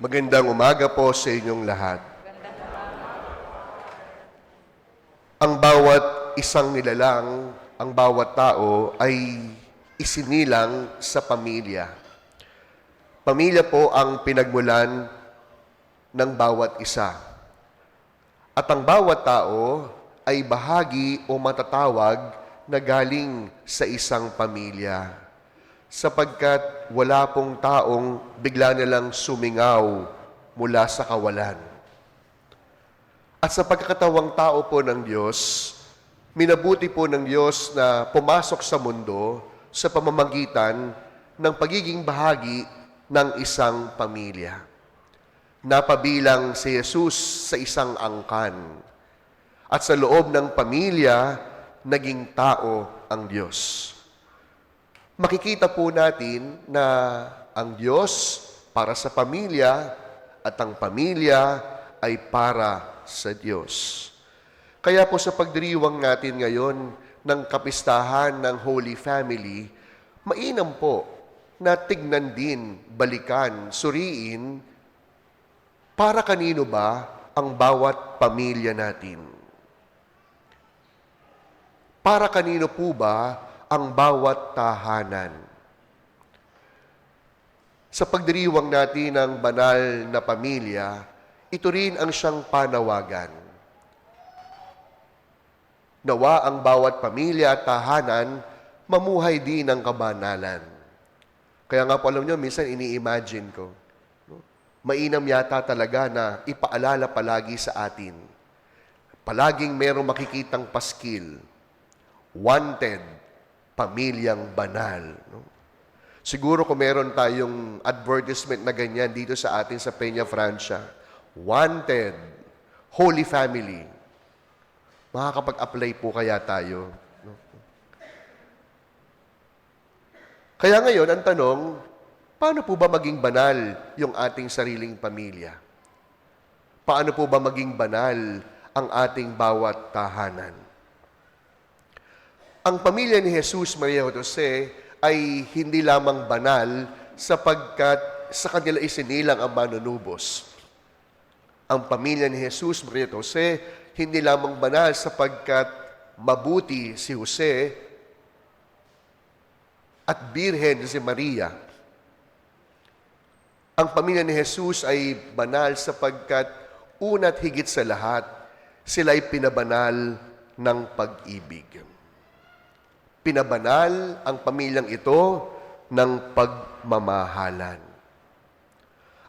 Magandang umaga po sa inyong lahat. Ang bawat isang nilalang, ang bawat tao ay isinilang sa pamilya. Pamilya po ang pinagmulan ng bawat isa. At ang bawat tao ay bahagi o matatawag na galing sa isang pamilya. Sapagkat wala pong taong bigla nilang sumingaw mula sa kawalan. At sa pagkakatawang tao po ng Diyos, minabuti po ng Diyos na pumasok sa mundo sa pamamagitan ng pagiging bahagi ng isang pamilya. Napabilang si Jesus sa isang angkan. At sa loob ng pamilya, naging tao ang Diyos. Makikita po natin na ang Diyos para sa pamilya at ang pamilya ay para sa Diyos. Kaya po sa pagdiriwang natin ngayon ng kapistahan ng Holy Family, mainam po na tignan din, balikan, suriin, para kanino ba ang bawat pamilya natin? Para kanino po ba ang bawat tahanan? Sa pagdiriwang natin ng banal na pamilya, ito rin ang siyang panawagan. Nawa ang bawat pamilya at tahanan mamuhay din ng kabanalan. Kaya nga po alam nyo, minsan ini-imagine ko, mainam yata talaga na ipaalala palagi sa atin. Palaging merong makikitang paskil. Wanted, pamilyang banal. Siguro kung meron tayong advertisement na ganyan dito sa atin sa Peña Francia, Wanted, Holy Family. Makakapag-apply po kaya tayo. Kaya ngayon, ang tanong, paano po ba maging banal yung ating sariling pamilya? Paano po ba maging banal ang ating bawat tahanan? Ang pamilya ni Jesus, Maria Jose ay hindi lamang banal sapagkat sa kanila isinilang ang manunubos. Ang pamilya ni Jesus, Maria Jose, hindi lamang banal sapagkat mabuti si Jose at birhen si Maria. Ang pamilya ni Jesus ay banal sapagkat una't higit sa lahat, sila ay pinabanal ng pag-ibig. Pinabanal ang pamilyang ito ng pagmamahalan.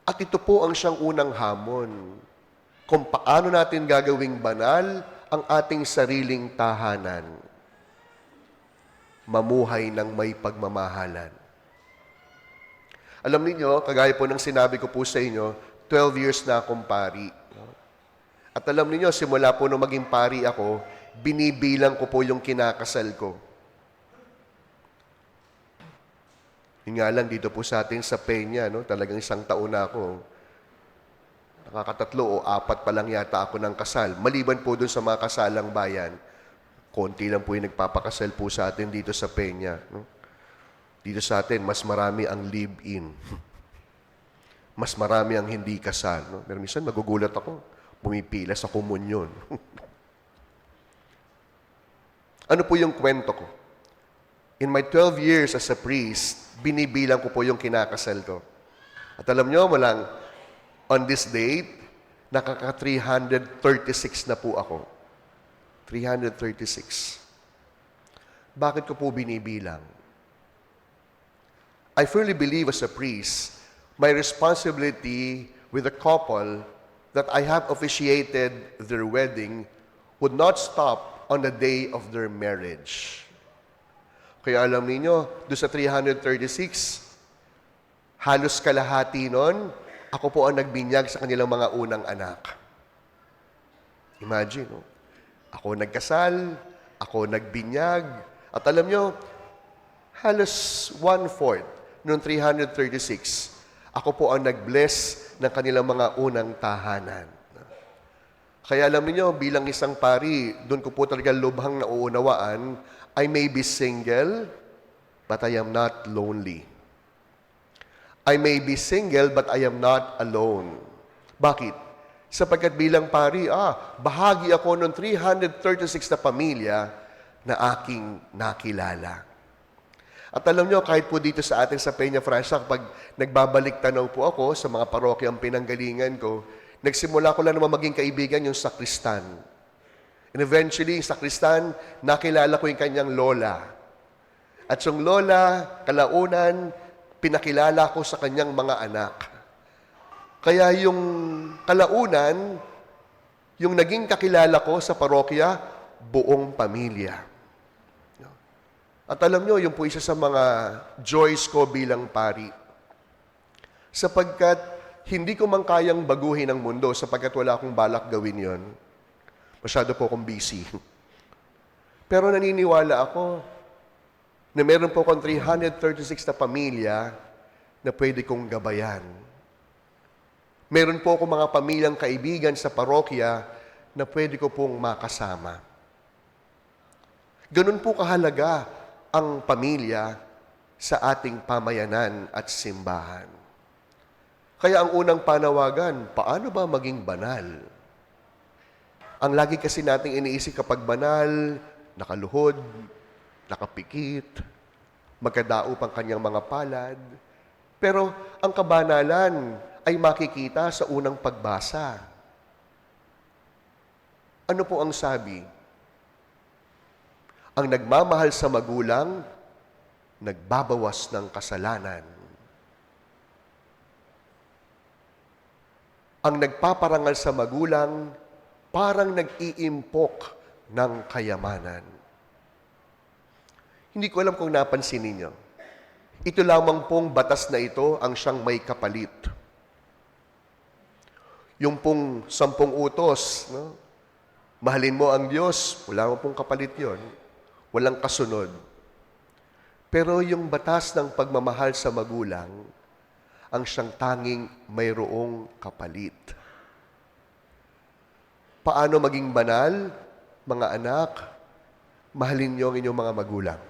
At ito po ang siyang unang hamon kung paano natin gagawing banal ang ating sariling tahanan. Mamuhay ng may pagmamahalan. Alam niyo, kagaya po ng sinabi ko po sa inyo, 12 years na akong pari. At alam niyo, simula po nung maging pari ako, binibilang ko po yung kinakasal ko. Yun nga lang dito po sa atin sa Peña, talagang 1 taon na ako. Nakakatatlo o 4 pa lang yata ako ng kasal. Maliban po dun sa mga kasalang bayan, konti lang po yung nagpapakasal po sa atin dito sa Peña. Dito sa atin, mas marami ang live-in. Mas marami ang hindi kasal. Pero minsan magugulat ako, pumipila sa komunyon. Ano po yung kwento ko? In my 12 years as a priest, binibilang ko po yung kinakasal ko. At alam nyo, on this date, nakaka-336 na po ako. 336. Bakit ko po binibilang? I firmly believe as a priest, my responsibility with the couple that I have officiated their wedding would not stop on the day of their marriage. Kaya alam niyo, doon sa 336, halos kalahati nun, ako po ang nagbinyag sa kanilang mga unang anak. Imagine, ako nagkasal, ako nagbinyag, at alam niyo, halos 1/4 noong 336, ako po ang nag-bless ng kanilang mga unang tahanan. Kaya alam niyo, bilang isang pari, doon ko po talaga lubhang nauunawaan, I may be single, but I am not lonely. I may be single, but I am not alone. Bakit? Sapagkat bilang pari, bahagi ako ng 336 na pamilya na aking nakilala. At alam nyo, kahit po dito sa atin sa Peña Francia, kapag nagbabalik tanaw po ako sa mga parokyang pinanggalingan ko, nagsimula ko lang naman maging kaibigan yung sakristan. And eventually, yung sakristan, nakilala ko yung kanyang lola. At yung lola, kalaunan, pinakilala ko sa kanyang mga anak. Kaya yung kalaunan, yung naging kakilala ko sa parokya, buong pamilya. At alam nyo, yun po isa sa mga joys ko bilang pari. Sapagkat hindi ko man kayang baguhin ang mundo sapagkat wala akong balak gawin yon. Masyado po akong busy. Pero naniniwala ako na meron po akong 336 na pamilya na pwede kong gabayan. Meron po akong mga pamilyang kaibigan sa parokya na pwede ko pong makasama. Ganun po kahalaga ang pamilya sa ating pamayanan at simbahan. Kaya ang unang panawagan, paano ba maging banal? Ang lagi kasi nating iniisip kapag banal, nakaluhod, nakapikit, magkadaop ang kanyang mga palad. Pero ang kabanalan ay makikita sa unang pagbasa. Ano po ang sabi? Ang nagmamahal sa magulang, nagbabawas ng kasalanan. Ang nagpaparangal sa magulang, parang nag-iimpok ng kayamanan. Hindi ko alam kung napansin ninyo. Ito lamang pong batas na ito ang siyang may kapalit. Yung pong 10 utos, no? Mahalin mo ang Diyos, wala mo pong kapalit yon. Walang kasunod. Pero yung batas ng pagmamahal sa magulang, ang siyang tanging mayroong kapalit. Paano maging banal? Mga anak, mahalin niyo ang inyong mga magulang.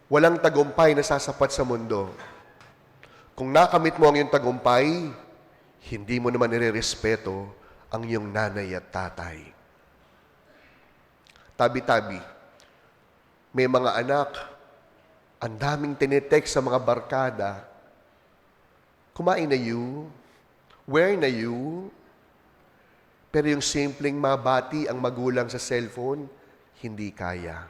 Walang tagumpay na sasapat sa mundo. Kung nakamit mo ang iyong tagumpay, hindi mo naman nirerespeto ang iyong nanay at tatay. Tabi-tabi, may mga anak, ang daming tinetext sa mga barkada, kumain na you? Where na you? Pero yung simpleng mabati ang magulang sa cellphone, hindi kaya.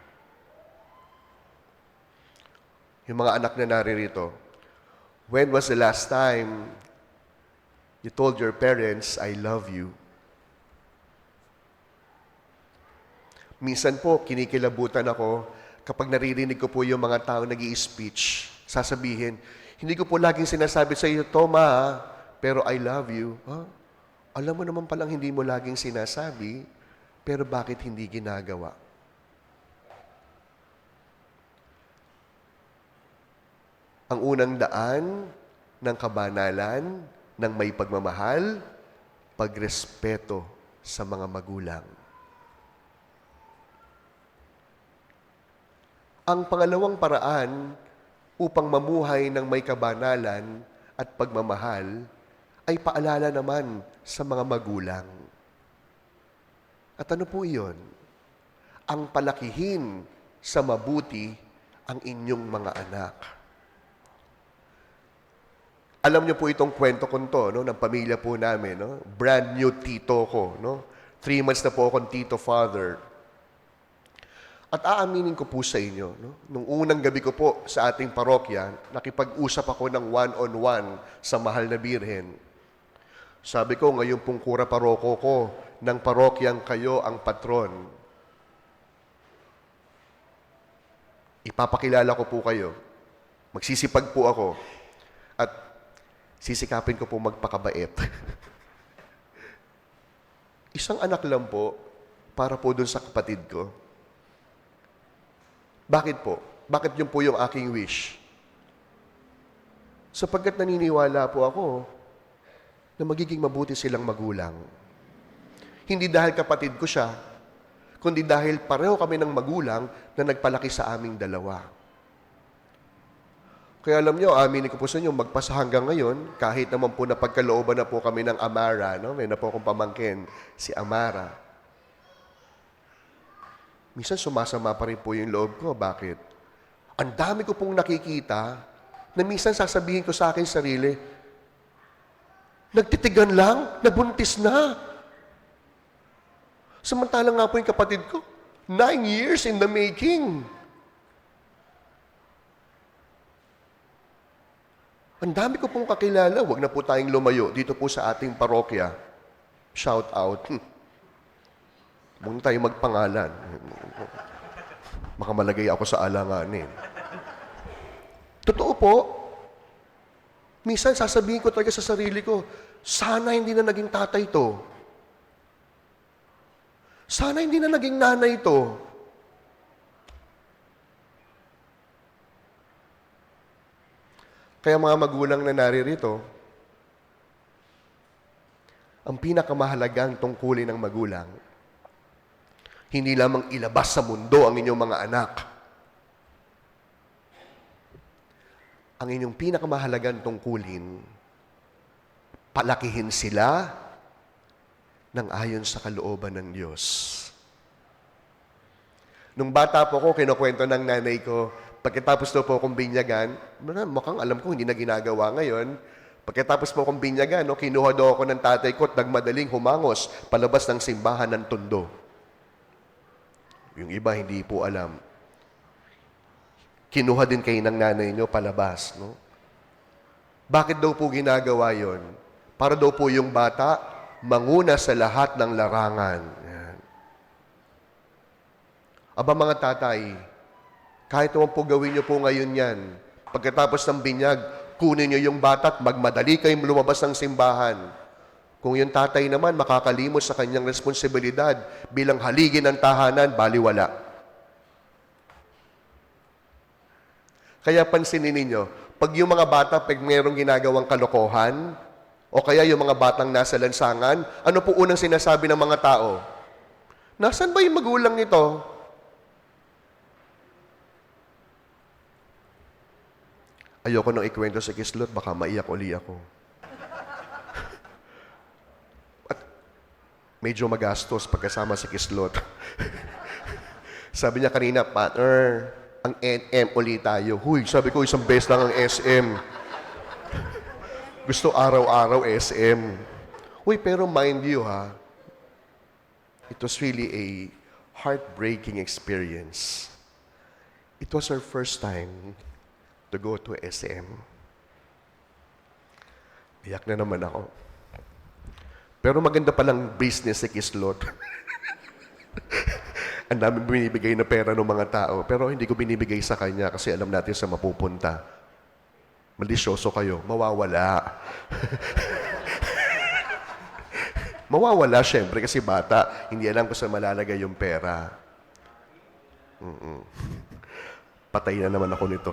Yung mga anak na naririto, when was the last time you told your parents, I love you? Minsan po, kinikilabutan ako kapag naririnig ko po yung mga tao nag-i-speech. Sasabihin, hindi ko po laging sinasabi sa iyo, Toma, pero I love you. Alam mo naman palang hindi mo laging sinasabi, pero bakit hindi ginagawa? Ang unang daan ng kabanalan, ng may pagmamahal, pagrespeto sa mga magulang. Ang pangalawang paraan upang mamuhay ng may kabanalan at pagmamahal ay paalala naman sa mga magulang. At ano po iyon? Ang palakihin sa mabuti ang inyong mga anak. Alam niyo po itong kwento ko to, no, ng pamilya po namin. No? Brand new tito ko. No? 3 months na po akong tito father. At aaminin ko po sa inyo, no? Nung unang gabi ko po sa ating parokya, nakipag-usap ako ng one-on-one sa Mahal na Birhen. Sabi ko, ngayon pong kura paroko ko, ng parokyang kayo ang patron. Ipapakilala ko po kayo. Magsisipag po ako. At sisikapin ko po magpakabait. Isang anak lang po, para po dun sa kapatid ko. Bakit po? Bakit yun po yung aking wish? Sapagkat naniniwala po ako na magiging mabuti silang magulang. Hindi dahil kapatid ko siya, kundi dahil pareho kami ng magulang na nagpalaki sa aming dalawa. Kaya alam nyo, aminin ko po sa inyo, magpasa hanggang ngayon, kahit naman po napagkalooban na po kami ng Amara, no? May na po akong pamangkin, si Amara. Minsan sumasama pa rin po yung loob ko. Bakit? Ang dami ko pong nakikita na minsan sasabihin ko sa akin sarili, nagtitigan lang, nabuntis na. Samantalang nga po yung kapatid ko, 9 years in the making. Ang dami ko pong kakilala, wag na po tayong lumayo dito po sa ating parokya. Shout out. Huwag na tayong magpangalan. Makamalagay ako sa alanganin. Totoo po. Minsan sasabihin ko talaga sa sarili ko, sana hindi na naging tatay to. Sana hindi na naging nanay to. Kaya mga magulang na naririto, ang pinakamahalagang tungkulin ng magulang, hindi lamang ilabas sa mundo ang inyong mga anak. Ang inyong pinakamahalagang tungkulin, palakihin sila ng ayon sa kalooban ng Diyos. Nung bata po ko, kinukwento ng nanay ko, pagkatapos daw po akong binyagan, mukhang alam ko hindi na ginagawa ngayon, pagkatapos po akong binyagan, kinuha daw ako ng tatay ko at nagmadaling humangos palabas ng simbahan ng Tondo. Yung iba hindi po alam. Kinuha din kayo ng nanay nyo palabas. No? Bakit daw po ginagawa yon? Para daw po yung bata manguna sa lahat ng larangan. Yan. Aba mga tatay, kahit naman po gawin nyo po ngayon yan, pagkatapos ng binyag, kunin nyo yung bata at magmadali kayong lumabas ng simbahan. Kung yung tatay naman makakalimot sa kanyang responsibilidad bilang haligi ng tahanan, baliwala. Kaya pansinin ninyo, pag yung mga bata, pag mayroong ginagawang kalokohan, o kaya yung mga batang nasa lansangan, ano po unang sinasabi ng mga tao? Nasaan ba yung magulang nito? Ayoko nang ikwento sa kislot, baka maiyak uli ako. At medyo magastos pagkasama sa kislot. Sabi niya kanina, partner, ang NM uli tayo. Huy, sabi ko, isang beses lang ang SM. Gusto araw-araw SM. Huy, pero mind you ha, it was really a heartbreaking experience. It was our first time to go to SM. Iyak na naman ako. Pero maganda palang business sa Kislot. Ang dami binibigay na pera ng mga tao, pero hindi ko binibigay sa kanya kasi alam natin sa mapupunta. Malisyoso kayo, mawawala. Mawawala syempre kasi bata, hindi alam kung saan malalagay yung pera. Patay na naman ako nito.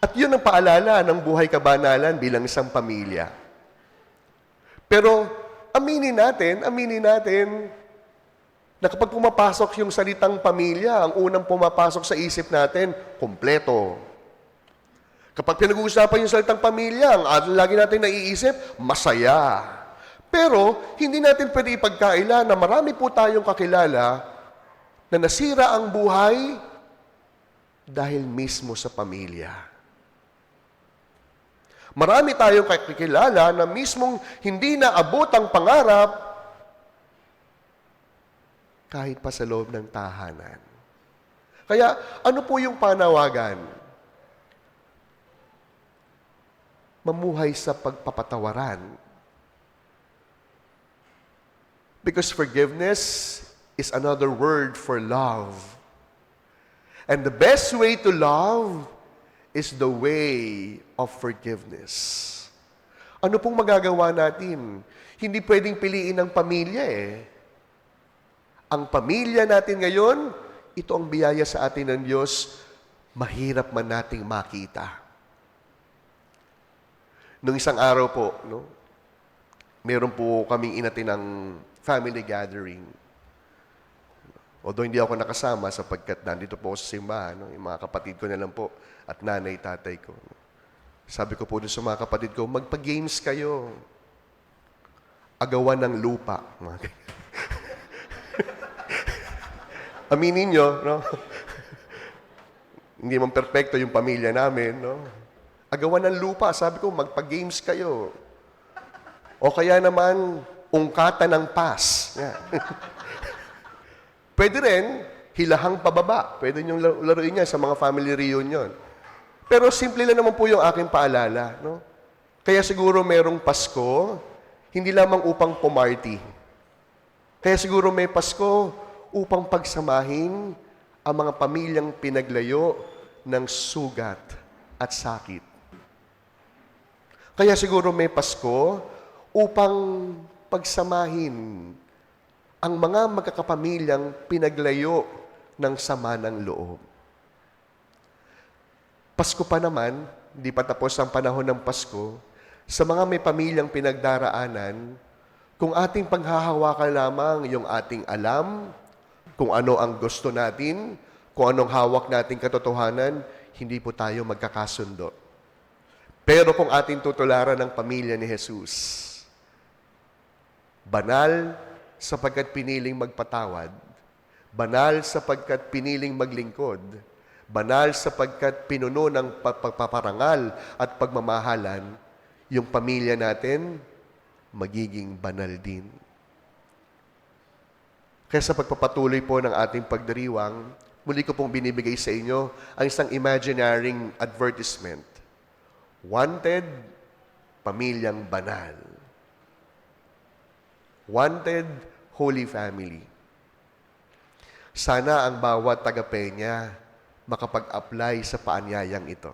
At yun ang paalala ng buhay kabanalan bilang isang pamilya. Pero aminin natin, na kapag pumapasok yung salitang pamilya, ang unang pumapasok sa isip natin, kumpleto. Kapag pinag-uusapan yung salitang pamilya, ang lagi natin naiisip, masaya. Pero, hindi natin pwede ipagkaila na marami po tayong kakilala na nasira ang buhay dahil mismo sa pamilya. Marami tayong kakilala na mismong hindi naabot ang pangarap kahit pa sa loob ng tahanan. Kaya, ano po yung panawagan? Mamuhay sa pagpapatawaran. Because forgiveness is another word for love. And the best way to love is the way of forgiveness. Ano pong magagawa natin? Hindi pwedeng piliin ang pamilya Ang pamilya natin ngayon, ito ang biyaya sa atin ng Diyos, mahirap man nating makita. Nung isang araw po, meron po kaming inatin ng family gathering. Although hindi ako nakasama sapagkat nandito po ako sa simbahan, no? Yung mga kapatid ko na lang po at nanay, tatay ko. Sabi ko po dun sa mga kapatid ko, magpa-games kayo. Agawan ng lupa. Mga ganyan. Aminin nyo, no? Hindi man perfecto yung pamilya namin, no? Agawan ng lupa. Sabi ko, magpa-games kayo. O kaya naman, ungkatan ng pass. Yan. Pwede rin, hilahang pababa. Pwede niyong laruin yan sa mga family reunion. Pero simple lang naman po yung aking paalala. No? Kaya siguro merong Pasko, hindi lamang upang pumarty. Kaya siguro may Pasko upang pagsamahin ang mga pamilyang pinaglayo ng sugat at sakit. Kaya siguro may Pasko upang pagsamahin ang mga magkakapamilyang pinaglayo ng sama ng loob. Pasko pa naman, hindi pa tapos ang panahon ng Pasko, sa mga may pamilyang pinagdaraanan, kung ating paghahawakan lamang yung ating alam, kung ano ang gusto natin, kung anong hawak nating katotohanan, hindi po tayo magkakasundo. Pero kung ating tutularan ng pamilya ni Jesus, banal sapagkat piniling magpatawad, banal sapagkat piniling maglingkod, banal sapagkat pinuno ng pagpaparangal at pagmamahalan, yung pamilya natin magiging banal din. Kaya sa pagpapatuloy po ng ating pagdiriwang, muli ko pong binibigay sa inyo ang isang imaginary advertisement. Wanted, pamilyang banal. Wanted, Holy Family. Sana ang bawat taga-Peña makapag-apply sa paanyayang ito.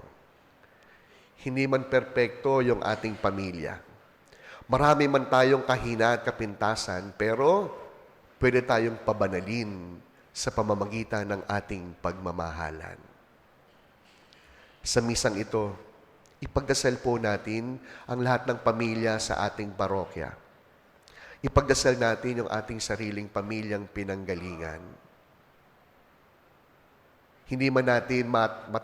Hindi man perpekto yung ating pamilya. Marami man tayong kahina at kapintasan, pero pwede tayong pabanalin sa pamamagitan ng ating pagmamahalan. Sa misang ito, ipagdasal po natin ang lahat ng pamilya sa ating parokya. Ipagdasal natin yung ating sariling pamilyang pinanggalingan. Hindi man natin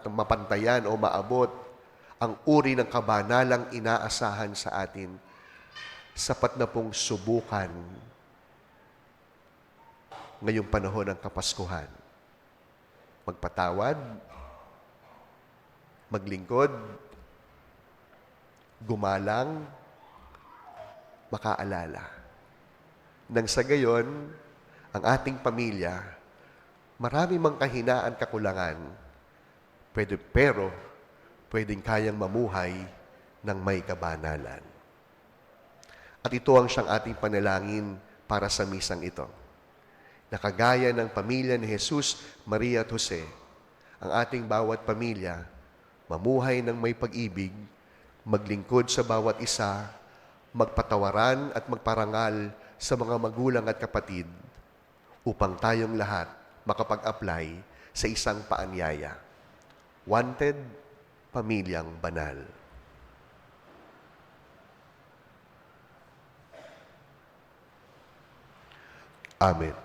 mapantayan o maabot ang uri ng kabanalang inaasahan sa atin, sapat na pong subukan ngayong panahon ng Kapaskuhan. Magpatawad, maglingkod, gumalang, makaalala. Nang sa gayon, ang ating pamilya, marami mang kahinaan, kakulangan, pero pwedeng kayang mamuhay ng may kabanalan. At ito ang siyang ating panalangin para sa misang ito. Nakagaya ng pamilya ni Jesus, Maria at Jose, ang ating bawat pamilya, mamuhay ng may pag-ibig, maglingkod sa bawat isa, magpatawaran at magparangal sa mga magulang at kapatid upang tayong lahat makapag-apply sa isang paanyaya. Wanted, pamilyang banal. Amen.